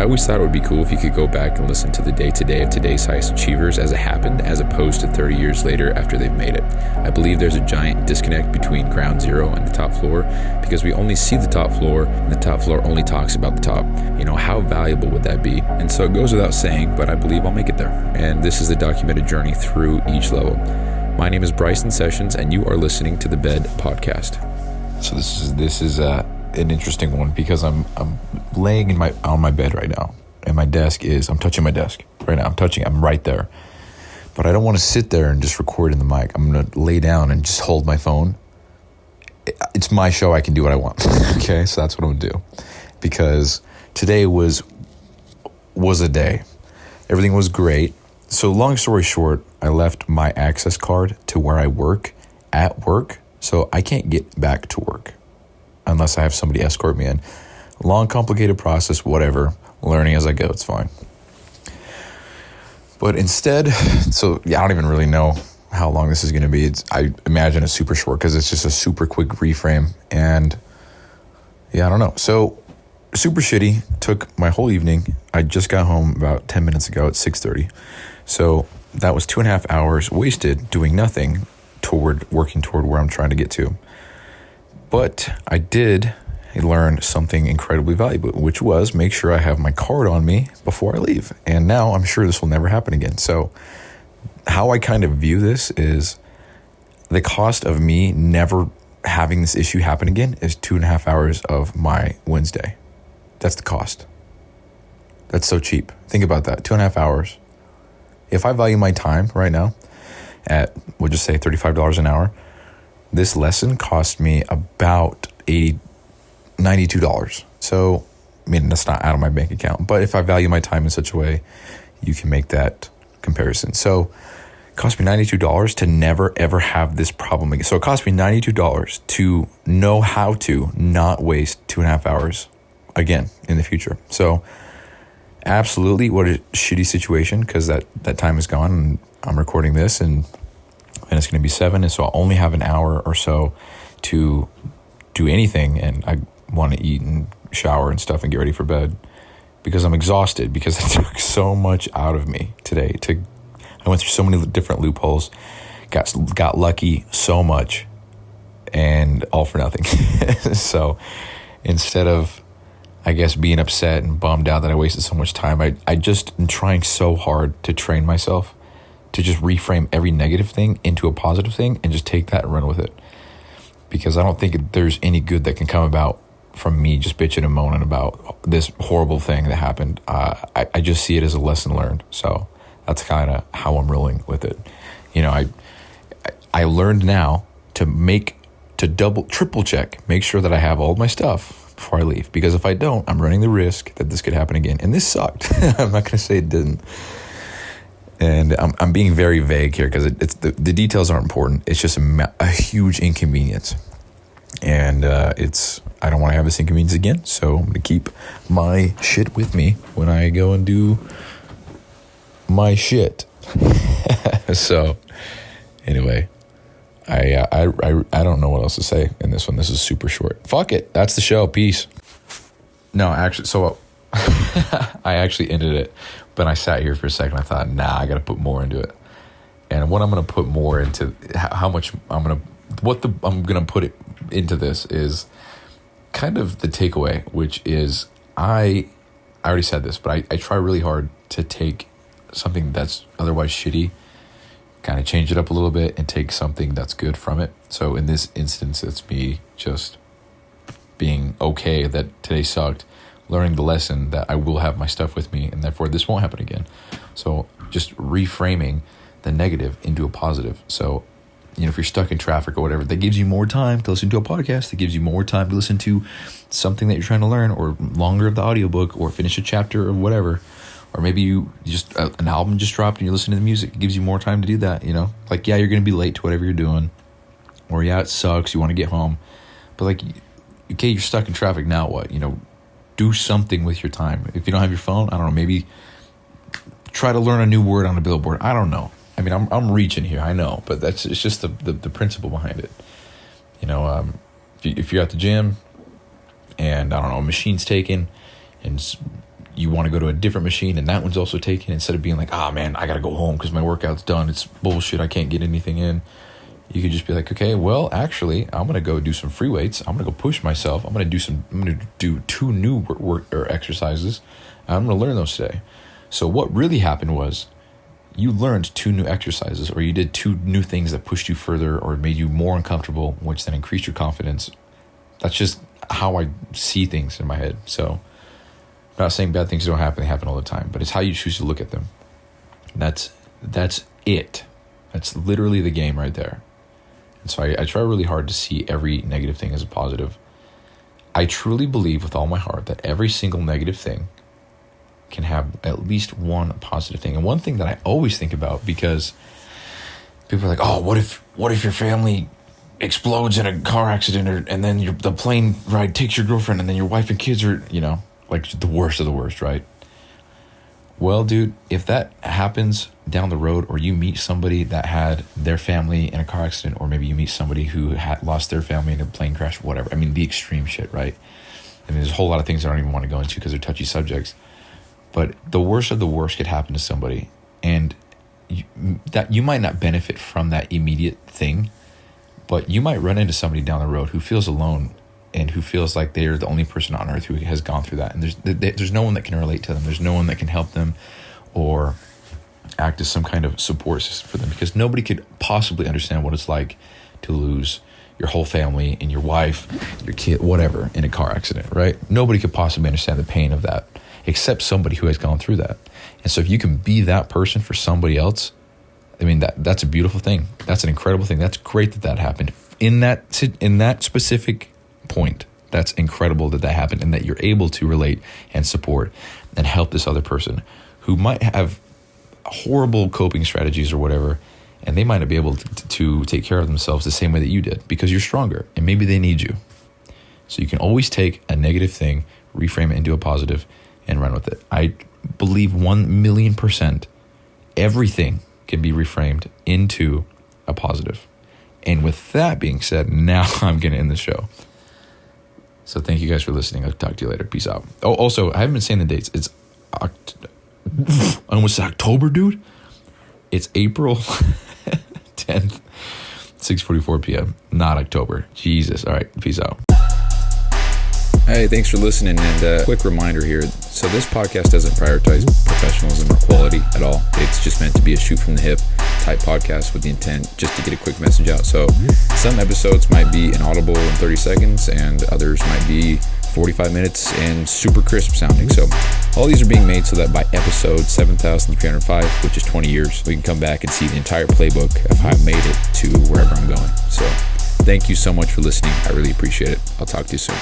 I always thought it would be cool if you could go back and listen to the day-to-day of today's highest achievers as it happened, as opposed to 30 years later after they've made it. I believe there's a giant disconnect between ground zero and the top floor because we only see the top floor and the top floor only talks about the top. How valuable would that be? And so it goes without saying, but I believe I'll make it there. And this is the documented journey through each level. My name is Bryson Sessions, and you are listening to the Bed Podcast. So this is an interesting one because I'm laying on my bed right now, and I'm touching my desk right now. I'm right there, but I don't want to sit there and just record in the mic. I'm gonna lay down and just hold my phone. It's my show. I can do what I want. Okay, so that's what I'm gonna do, because today was a day. Everything was great. So long story short, I left my access card to where I work at work, so I can't get back to work unless I have somebody escort me in. Long, complicated process, whatever. Learning as I go, it's fine. But instead, I don't even really know how long this is going to be. I imagine it's super short because it's just a super quick reframe. And I don't know. So super shitty. Took my whole evening. I just got home about 10 minutes ago at 6:30. So that was 2.5 hours wasted doing nothing working toward where I'm trying to get to. But I did learn something incredibly valuable, which was make sure I have my card on me before I leave. And now I'm sure this will never happen again. So how I kind of view this is the cost of me never having this issue happen again is 2.5 hours of my Wednesday. That's the cost. That's so cheap. Think about that. 2.5 hours. If I value my time right now at, we'll just say $35 an hour, this lesson cost me about $92. So, that's not out of my bank account. But if I value my time in such a way, you can make that comparison. So, it cost me $92 to never, ever have this problem again. So, it cost me $92 to know how to not waste 2.5 hours again in the future. So, absolutely, what a shitty situation, because that time is gone, and I'm recording this, and it's going to be 7, and so I'll only have an hour or so to do anything, and I want to eat and shower and stuff and get ready for bed because I'm exhausted, because it took so much out of me today. I went through so many different loopholes, got lucky so much, and all for nothing. So instead of, I guess, being upset and bummed out that I wasted so much time, I just am trying so hard to train myself to just reframe every negative thing into a positive thing and just take that and run with it. Because I don't think there's any good that can come about from me just bitching and moaning about this horrible thing that happened. I just see it as a lesson learned. So that's kind of how I'm rolling with it. I learned now to triple check, make sure that I have all my stuff before I leave. Because if I don't, I'm running the risk that this could happen again. And this sucked. I'm not going to say it didn't. And I'm being very vague here because the details aren't important. It's just a huge inconvenience. And I don't want to have this inconvenience again. So I'm going to keep my shit with me when I go and do my shit. So anyway, I don't know what else to say in this one. This is super short. Fuck it. That's the show. Peace. No, actually, so I actually ended it. But I sat here for a second. I thought, I got to put more into it. And what I'm going to put more into, I'm going to put it into this is kind of the takeaway, which is I already said this, but I try really hard to take something that's otherwise shitty, kind of change it up a little bit and take something that's good from it. So in this instance, it's me just being okay that today sucked, learning the lesson that I will have my stuff with me, and therefore this won't happen again. So just reframing the negative into a positive. So, if you're stuck in traffic or whatever, that gives you more time to listen to a podcast. That gives you more time to listen to something that you're trying to learn, or longer of the audiobook, or finish a chapter or whatever. Or maybe you just, an album just dropped and you're listening to the music. It gives you more time to do that, you're going to be late to whatever you're doing. Or it sucks, you want to get home. But okay, you're stuck in traffic, now what? Do something with your time. If you don't have your phone, I don't know, maybe try to learn a new word on a billboard. I don't know. I'm reaching here, I know, but it's just the principle behind it. If you're at the gym and I don't know, a machine's taken and you want to go to a different machine and that one's also taken, instead of being like, ah, man, I got to go home because my workout's done. It's bullshit. I can't get anything in. You could just be like, okay, well, actually, I'm going to go do some free weights. I'm going to go push myself. I'm going to do 2 new work or exercises. I'm going to learn those today. So what really happened was you learned 2 new exercises, or you did 2 new things that pushed you further or made you more uncomfortable, which then increased your confidence. That's just how I see things in my head. So I'm not saying bad things don't happen. They happen all the time, but it's how you choose to look at them. That's it. That's literally the game right there. And so I try really hard to see every negative thing as a positive. I truly believe with all my heart that every single negative thing can have at least one positive thing. And one thing that I always think about, because people are like, oh, what if your family explodes in a car accident, and then the plane ride takes your girlfriend, and then your wife and kids are, like the worst of the worst, right? Well, dude, if that happens down the road, or you meet somebody that had their family in a car accident, or maybe you meet somebody who had lost their family in a plane crash, whatever. I mean, the extreme shit, right? I mean, there's a whole lot of things I don't even want to go into because they're touchy subjects. But the worst of the worst could happen to somebody, and you might not benefit from that immediate thing, but you might run into somebody down the road who feels alone and who feels like they're the only person on earth who has gone through that. And there's no one that can relate to them. There's no one that can help them or act as some kind of support system for them, because nobody could possibly understand what it's like to lose your whole family and your wife, your kid, whatever, in a car accident, right? Nobody could possibly understand the pain of that except somebody who has gone through that. And so if you can be that person for somebody else, I mean, that's a beautiful thing. That's an incredible thing. That's great that happened in that specific point. That's incredible that happened, and that you're able to relate and support and help this other person who might have horrible coping strategies or whatever, and they might not be able to take care of themselves the same way that you did, because you're stronger and maybe they need you. So you can always take a negative thing, reframe it into a positive, and run with it. I believe 1,000,000% everything can be reframed into a positive. And with that being said, now I'm going to end the show. So thank you guys for listening. I'll talk to you later. Peace out. Oh, also, I haven't been saying the dates. It's almost October, dude. It's April 10th, 6:44 p.m. Not October. Jesus. All right. Peace out. Hey, thanks for listening, and quick reminder here. So this podcast doesn't prioritize professionalism or quality at all. It's just meant to be a shoot from the hip type podcast with the intent just to get a quick message out. So some episodes might be inaudible in 30 seconds, and others might be 45 minutes and super crisp sounding. So all these are being made so that by episode 7,305, which is 20 years, we can come back and see the entire playbook of how I made it to wherever I'm going. So thank you so much for listening. I really appreciate it. I'll talk to you soon.